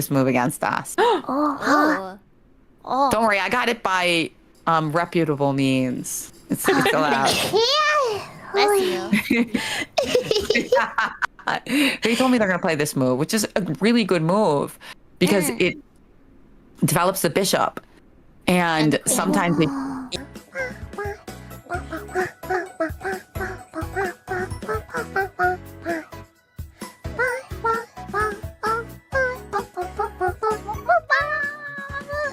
this move against us. Oh. Oh. Don't worry, I got it by reputable means. It's allowed. Bless you. They told me they're gonna play this move, which is a really good move because it develops the bishop, and sometimes they